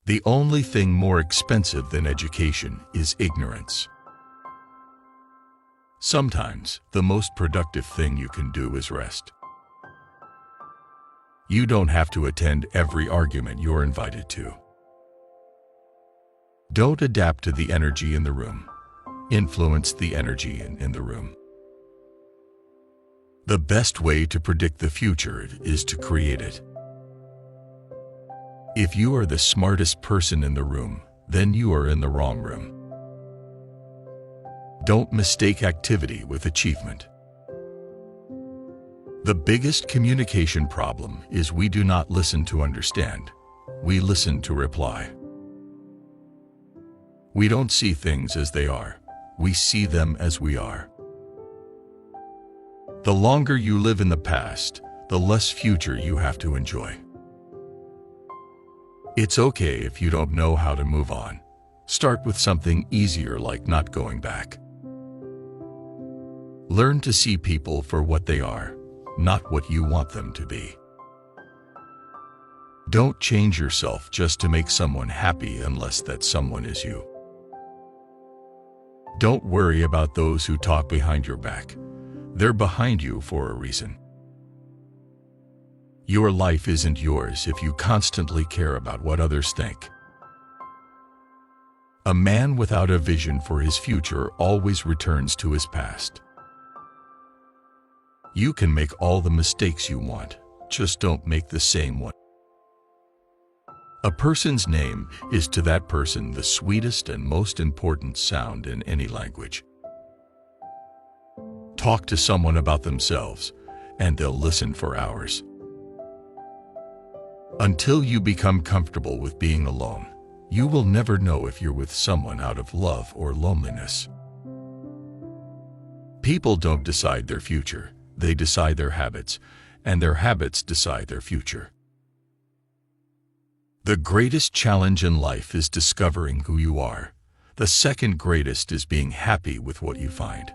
The only thing more expensive than education is ignorance. Sometimes, the most productive thing you can do is rest. You don't have to attend every argument you're invited to. Don't adapt to the energy in the room. Influence the energy in the room. The best way to predict the future is to create it. If you are the smartest person in the room, then you are in the wrong room. Don't mistake activity with achievement. The biggest communication problem is we do not listen to understand. We listen to reply. We don't see things as they are. We see them as we are. The longer you live in the past, the less future you have to enjoy. It's okay if you don't know how to move on. Start with something easier like not going back. Learn to see people for what they are, not what you want them to be. Don't change yourself just to make someone happy unless that someone is you. Don't worry about those who talk behind your back. They're behind you for a reason. Your life isn't yours if you constantly care about what others think. A man without a vision for his future always returns to his past. You can make all the mistakes you want, just don't make the same one. A person's name is to that person the sweetest and most important sound in any language. Talk to someone about themselves, and they'll listen for hours. Until you become comfortable with being alone, you will never know if you're with someone out of love or loneliness. People don't decide their future, they decide their habits, and their habits decide their future. The greatest challenge in life is discovering who you are. The second greatest is being happy with what you find.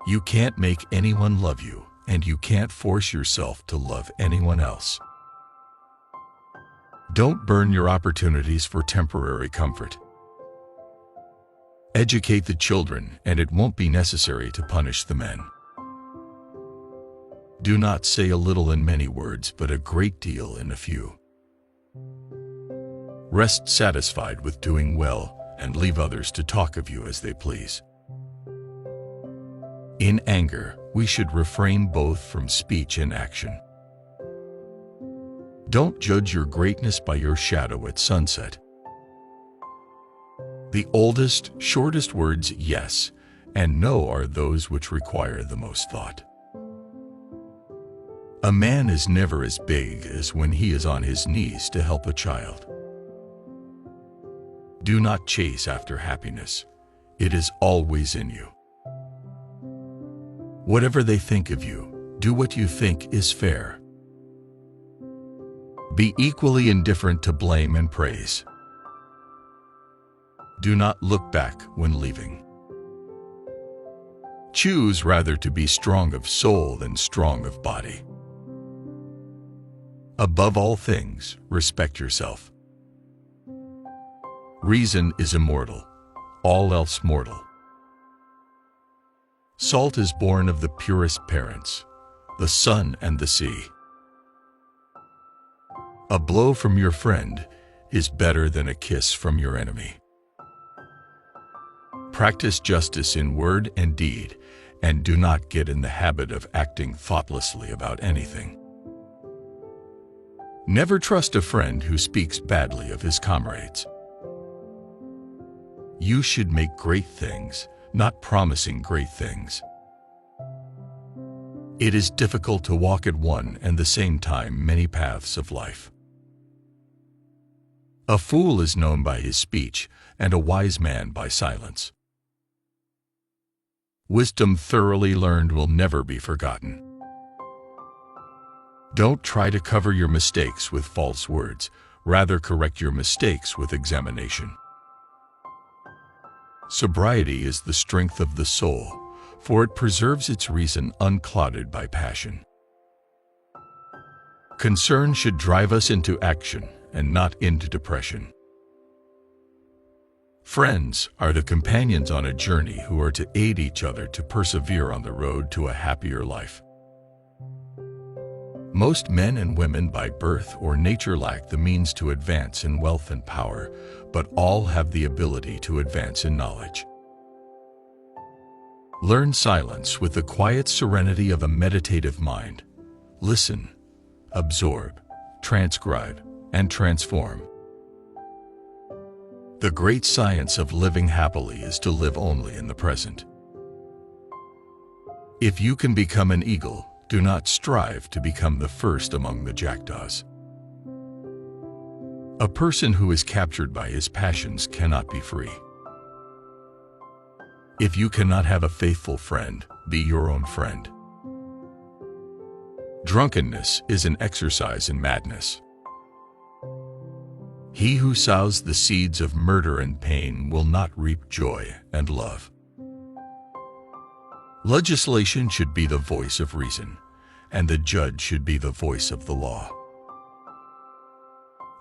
You can't make anyone love you, and you can't force yourself to love anyone else. Don't burn your opportunities for temporary comfort. Educate the children, and it won't be necessary to punish the men. Do not say a little in many words, but a great deal in a few. Rest satisfied with doing well, and leave others to talk of you as they please. In anger, we should refrain both from speech and action. Don't judge your greatness by your shadow at sunset. The oldest, shortest words, yes and no, are those which require the most thought. A man is never as big as when he is on his knees to help a child. Do not chase after happiness. It is always in you. Whatever they think of you, do what you think is fair. Be equally indifferent to blame and praise. Do not look back when leaving. Choose rather to be strong of soul than strong of body. Above all things, respect yourself. Reason is immortal, all else mortal. Salt is born of the purest parents, the sun and the sea. A blow from your friend is better than a kiss from your enemy. Practice justice in word and deed, and do not get in the habit of acting thoughtlessly about anything. Never trust a friend who speaks badly of his comrades. You should make great things, not promising great things. It is difficult to walk at one and the same time many paths of life. A fool is known by his speech, and a wise man by silence. Wisdom thoroughly learned will never be forgotten. Don't try to cover your mistakes with false words, rather correct your mistakes with examination. Sobriety is the strength of the soul, for it preserves its reason unclouded by passion. Concern should drive us into action, and not into depression. Friends are the companions on a journey who are to aid each other to persevere on the road to a happier life. Most men and women by birth or nature lack the means to advance in wealth and power, but all have the ability to advance in knowledge. Learn silence with the quiet serenity of a meditative mind. Listen, absorb, transcribe, and transform. The great science of living happily is to live only in the present. If you can become an eagle, do not strive to become the first among the jackdaws. A person who is captured by his passions cannot be free. If you cannot have a faithful friend, be your own friend. Drunkenness is an exercise in madness. He who sows the seeds of murder and pain will not reap joy and love. Legislation should be the voice of reason, and the judge should be the voice of the law.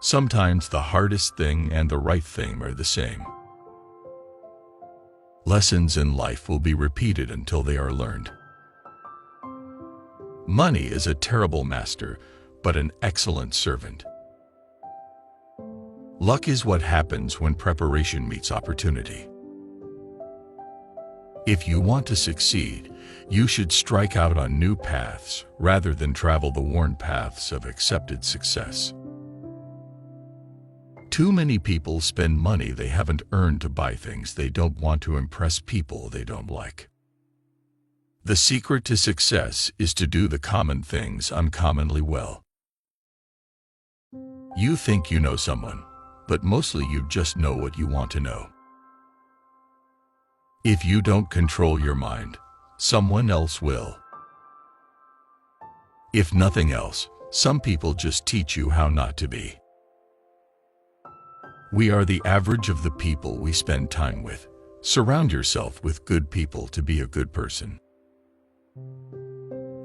Sometimes the hardest thing and the right thing are the same. Lessons in life will be repeated until they are learned. Money is a terrible master, but an excellent servant. Luck is what happens when preparation meets opportunity. If you want to succeed, you should strike out on new paths rather than travel the worn paths of accepted success. Too many people spend money they haven't earned to buy things they don't want to impress people they don't like. The secret to success is to do the common things uncommonly well. You think you know someone, but mostly you just know what you want to know. If you don't control your mind, someone else will. If nothing else, some people just teach you how not to be. We are the average of the people we spend time with. Surround yourself with good people to be a good person.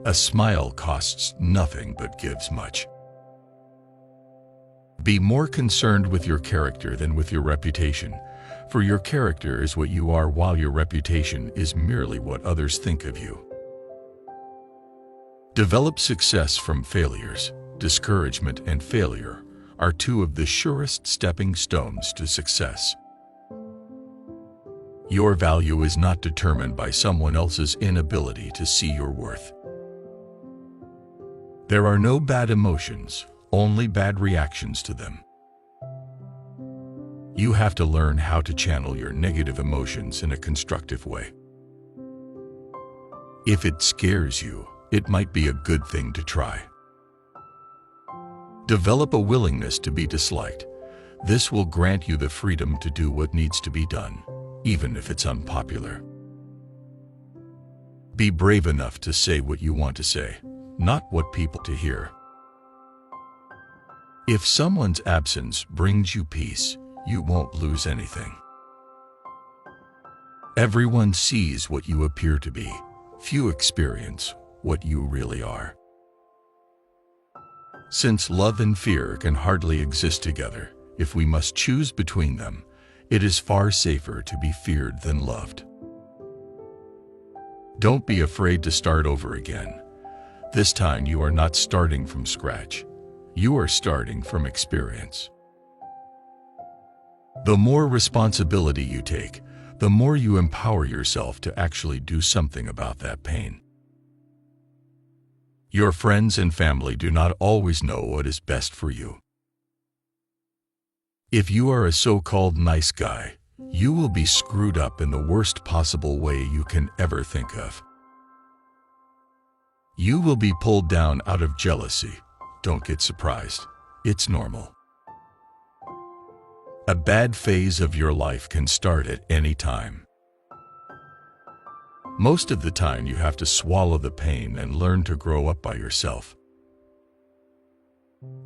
A smile costs nothing but gives much. Be more concerned with your character than with your reputation, for your character is what you are while your reputation is merely what others think of you. Develop success from failures. Discouragement and failure are two of the surest stepping stones to success. Your value is not determined by someone else's inability to see your worth. There are no bad emotions, only bad reactions to them. You have to learn how to channel your negative emotions in a constructive way. If it scares you, it might be a good thing to try. Develop a willingness to be disliked. This will grant you the freedom to do what needs to be done, even if it's unpopular. Be brave enough to say what you want to say, not what people to hear. If someone's absence brings you peace, you won't lose anything. Everyone sees what you appear to be. Few experience what you really are. Since love and fear can hardly exist together, if we must choose between them, it is far safer to be feared than loved. Don't be afraid to start over again. This time you are not starting from scratch. You are starting from experience. The more responsibility you take, the more you empower yourself to actually do something about that pain. Your friends and family do not always know what is best for you. If you are a so-called nice guy, you will be screwed up in the worst possible way you can ever think of. You will be pulled down out of jealousy. Don't get surprised. It's normal. A bad phase of your life can start at any time. Most of the time you have to swallow the pain and learn to grow up by yourself.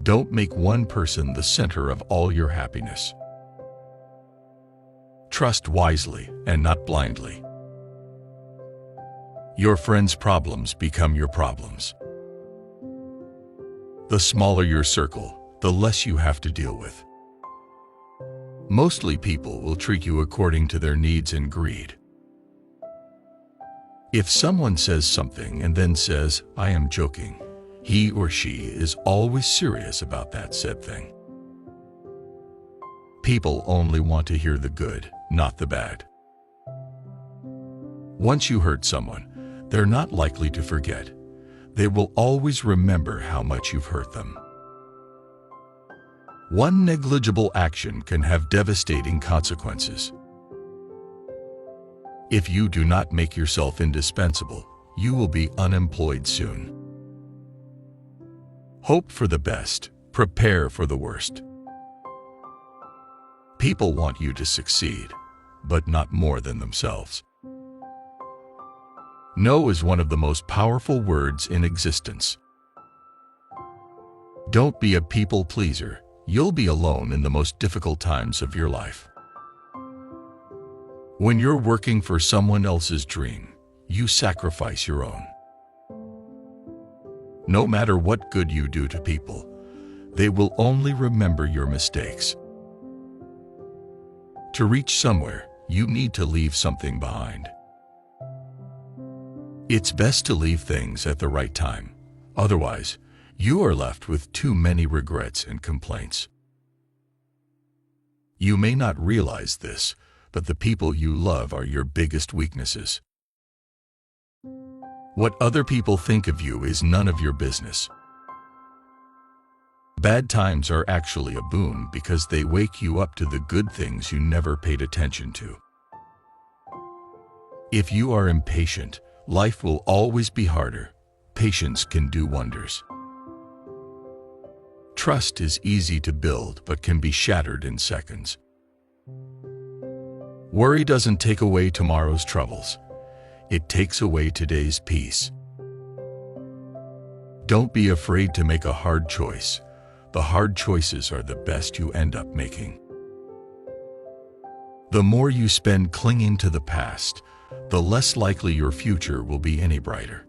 Don't make one person the center of all your happiness. Trust wisely and not blindly. Your friends' problems become your problems. The smaller your circle, the less you have to deal with. Mostly people will treat you according to their needs and greed. If someone says something and then says, "I am joking," he or she is always serious about that said thing. People only want to hear the good, not the bad. Once you hurt someone, they're not likely to forget. They will always remember how much you've hurt them. One negligible action can have devastating consequences. If you do not make yourself indispensable, you will be unemployed soon. Hope for the best, prepare for the worst. People want you to succeed, but not more than themselves. No is one of the most powerful words in existence. Don't be a people pleaser. You'll be alone in the most difficult times of your life. When you're working for someone else's dream, you sacrifice your own. No matter what good you do to people, they will only remember your mistakes. To reach somewhere, you need to leave something behind. It's best to leave things at the right time. Otherwise, you are left with too many regrets and complaints. You may not realize this, but the people you love are your biggest weaknesses. What other people think of you is none of your business. Bad times are actually a boon because they wake you up to the good things you never paid attention to. If you are impatient, life will always be harder. Patience can do wonders. Trust is easy to build but can be shattered in seconds. Worry doesn't take away tomorrow's troubles. It takes away today's peace. Don't be afraid to make a hard choice. The hard choices are the best you end up making. The more you spend clinging to the past, the less likely your future will be any brighter.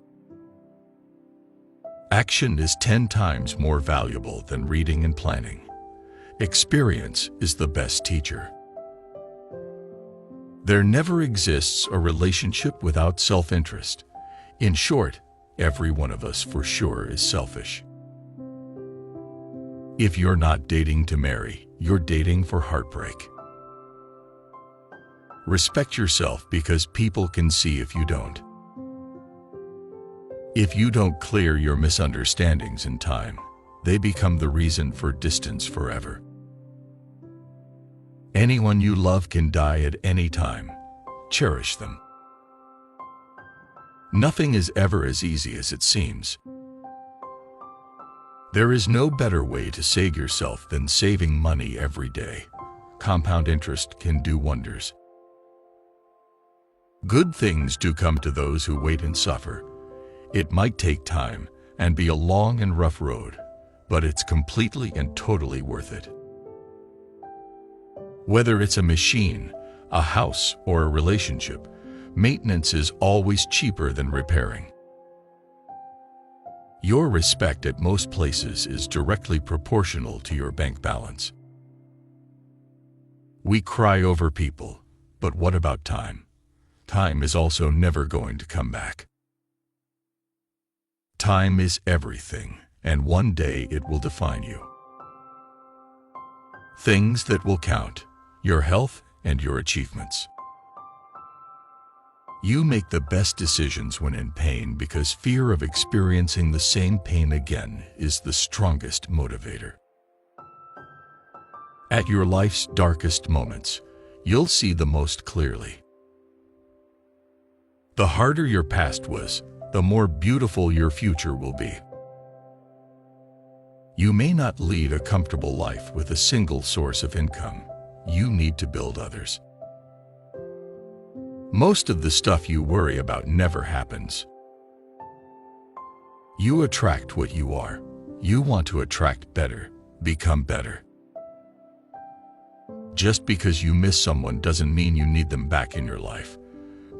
Action is 10 times more valuable than reading and planning. Experience is the best teacher. There never exists a relationship without self-interest. In short, every one of us for sure is selfish. If you're not dating to marry, you're dating for heartbreak. Respect yourself because people can see if you don't. If you don't clear your misunderstandings in time, they become the reason for distance forever. Anyone you love can die at any time. Cherish them. Nothing is ever as easy as it seems. There is no better way to save yourself than saving money every day. Compound interest can do wonders. Good things do come to those who wait and suffer. It might take time and be a long and rough road, but it's completely and totally worth it. Whether it's a machine, a house, or a relationship, maintenance is always cheaper than repairing. Your respect at most places is directly proportional to your bank balance. We cry over people, but what about time? Time is also never going to come back. Time is everything, and one day it will define you. Things that will count: your health and your achievements. You make the best decisions when in pain because fear of experiencing the same pain again is the strongest motivator. At your life's darkest moments, you'll see the most clearly. The harder your past was, the more beautiful your future will be. You may not lead a comfortable life with a single source of income. You need to build others. Most of the stuff you worry about never happens. You attract what you are. You want to attract better, become better. Just because you miss someone doesn't mean you need them back in your life.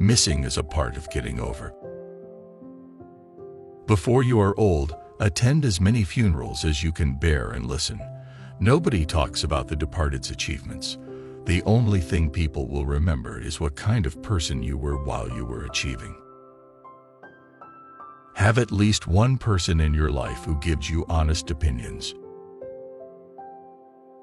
Missing is a part of getting over. Before you are old, Attend as many funerals as you can bear and listen. Nobody talks about the departed's achievements. The only thing people will remember is what kind of person you were while you were achieving. Have at least one person in your life who gives you honest opinions.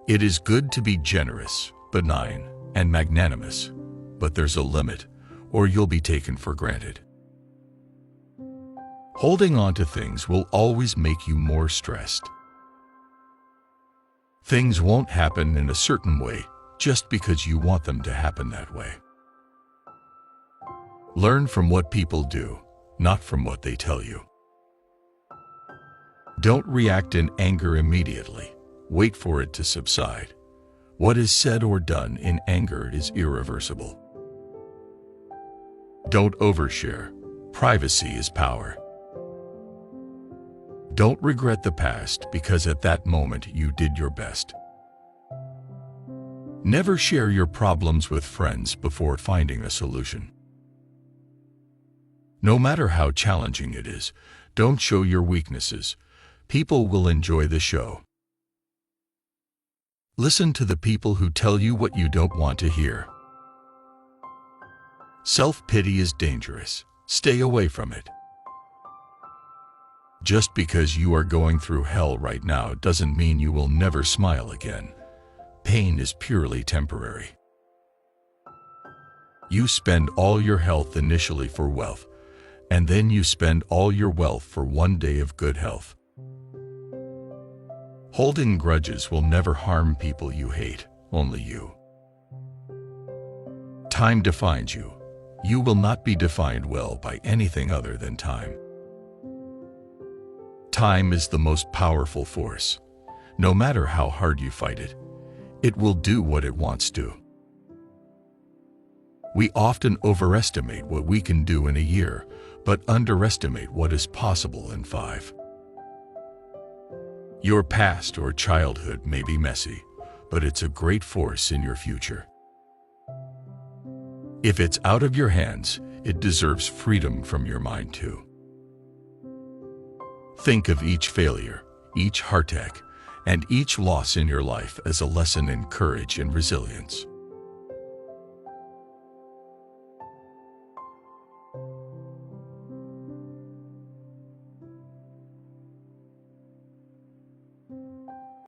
It is good to be generous, benign, and magnanimous, but there's a limit, or you'll be taken for granted. Holding on to things will always make you more stressed. Things won't happen in a certain way just because you want them to happen that way. Learn from what people do, not from what they tell you. Don't react in anger immediately. Wait for it to subside. What is said or done in anger is irreversible. Don't overshare. Privacy is power. Don't regret the past because at that moment you did your best. Never share your problems with friends before finding a solution. No matter how challenging it is, don't show your weaknesses. People will enjoy the show. Listen to the people who tell you what you don't want to hear. Self-pity is dangerous. Stay away from it. Just because you are going through hell right now doesn't mean you will never smile again. Pain is purely temporary. You spend all your health initially for wealth, and then you spend all your wealth for one day of good health. Holding grudges will never harm people you hate, only you. Time defines you. You will not be defined well by anything other than time. Time is the most powerful force. No matter how hard you fight it, it will do what it wants to. We often overestimate what we can do in a year, but underestimate what is possible in 5. Your past or childhood may be messy, but it's a great force in your future. If it's out of your hands, it deserves freedom from your mind too. Think of each failure, each heartache, and each loss in your life as a lesson in courage and resilience.